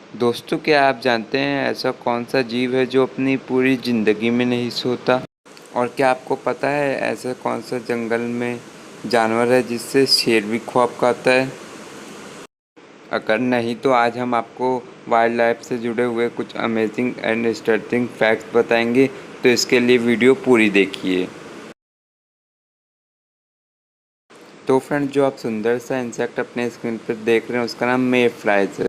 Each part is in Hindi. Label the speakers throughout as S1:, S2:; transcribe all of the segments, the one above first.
S1: दोस्तों, क्या आप जानते हैं ऐसा कौन सा जीव है जो अपनी पूरी ज़िंदगी में नहीं सोता? और क्या आपको पता है ऐसा कौन सा जंगल में जानवर है जिससे शेर भी ख्वाब खाता है? अगर नहीं तो आज हम आपको वाइल्ड लाइफ से जुड़े हुए कुछ अमेजिंग एंड इंटरेस्टिंग फैक्ट्स बताएंगे, तो इसके लिए वीडियो पूरी देखिए। तो फ्रेंड्स, जो आप सुंदर सा इंसेक्ट अपने स्क्रीन पर देख रहे हैं उसका नाम मे फ्लाइज है।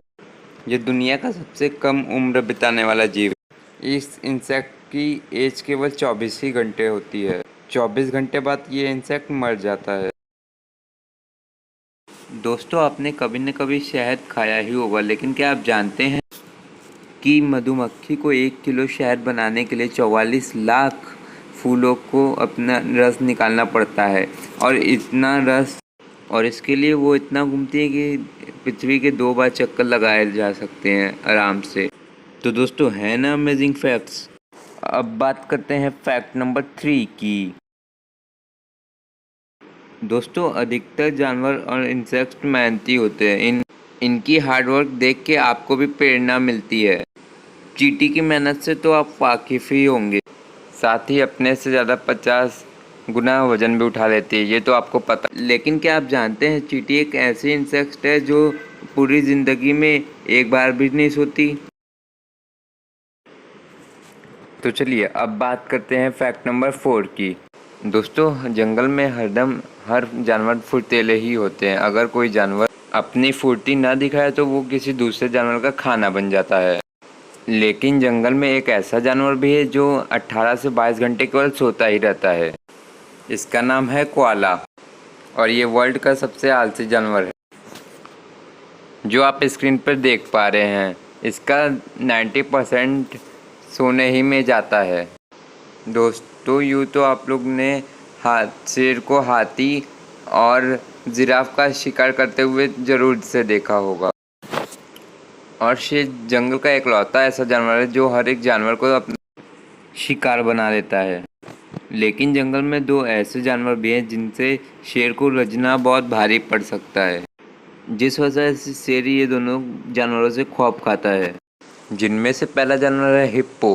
S1: ये दुनिया का सबसे कम उम्र बिताने वाला जीव है। इस इंसेक्ट की एज केवल 24 ही घंटे होती है। 24 घंटे बाद ये इंसेक्ट मर जाता है। दोस्तों, आपने कभी न कभी शहद खाया ही होगा, लेकिन क्या आप जानते हैं कि मधुमक्खी को 1 किलो शहद बनाने के लिए 44 लाख फूलों को अपना रस निकालना पड़ता है। और इतना रस, और इसके लिए वो इतना घूमती है कि पृथ्वी के 2 बार चक्कर लगाए जा सकते हैं आराम से। तो दोस्तों, है ना अमेजिंग फैक्ट्स। अब बात करते हैं फैक्ट नंबर 3 की। दोस्तों, अधिकतर जानवर और इंसेक्ट्स मेहनती होते हैं। इनकी हार्डवर्क देख के आपको भी प्रेरणा मिलती है। चींटी की मेहनत से तो आप वाकिफ़ ही होंगे। साथ ही अपने से ज़्यादा 50 गुना वजन भी उठा लेती है, ये तो आपको पता। लेकिन क्या आप जानते हैं चींटी एक ऐसी इंसेक्ट है जो पूरी ज़िंदगी में एक बार भी नहीं सोती। तो चलिए अब बात करते हैं फैक्ट नंबर 4 की। दोस्तों, जंगल में हरदम हर जानवर फुर्तीले ही होते हैं। अगर कोई जानवर अपनी फुर्ती ना दिखाए तो वो किसी दूसरे जानवर का खाना बन जाता है। लेकिन जंगल में एक ऐसा जानवर भी है जो 18 से 22 घंटे केवल सोता ही रहता है। इसका नाम है कोआला, और ये वर्ल्ड का सबसे आलसी जानवर है जो आप स्क्रीन पर देख पा रहे हैं। इसका 90% सोने ही में जाता है। दोस्तों, यूँ तो आप लोग ने शेर को हाथी और जिराफ का शिकार करते हुए ज़रूर से देखा होगा। और शेर जंगल का इकलौता ऐसा जानवर है जो हर एक जानवर को अपना शिकार बना लेता है। लेकिन जंगल में 2 ऐसे जानवर भी हैं जिनसे शेर को लड़ना बहुत भारी पड़ सकता है, जिस वजह से शेर ये दोनों जानवरों से खौफ खाता है। जिनमें से पहला जानवर है हिप्पो।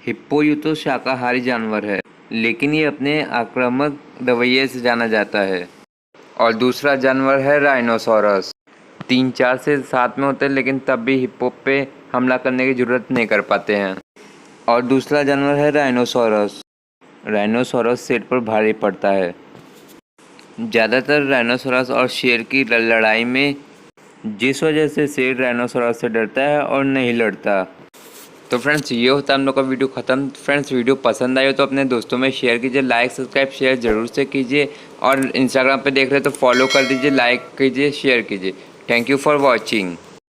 S1: हिप्पो यूँ तो शाकाहारी जानवर है, लेकिन ये अपने आक्रामक रवैये से जाना जाता है। और दूसरा जानवर है राइनोसोरस। 3, 4 से साथ में होते हैं, लेकिन तब भी हिप्पो पे हमला करने की ज़रूरत नहीं कर पाते हैं। और दूसरा जानवर है राइनोसोरस। राइनोसोरस शेर पर भारी पड़ता है। ज़्यादातर राइनोसोरस और शेर की लड़ाई में जिस वजह से शेर राइनोसोरस से डरता है और नहीं लड़ता। तो फ्रेंड्स, ये होता है हम लोग का वीडियो ख़त्म। फ्रेंड्स, वीडियो पसंद आए तो अपने दोस्तों में शेयर कीजिए, लाइक सब्सक्राइब शेयर ज़रूर से कीजिए। और इंस्टाग्राम पे देख रहे हो तो फॉलो कर दीजिए, लाइक कीजिए, शेयर कीजिए। Thank you for watching.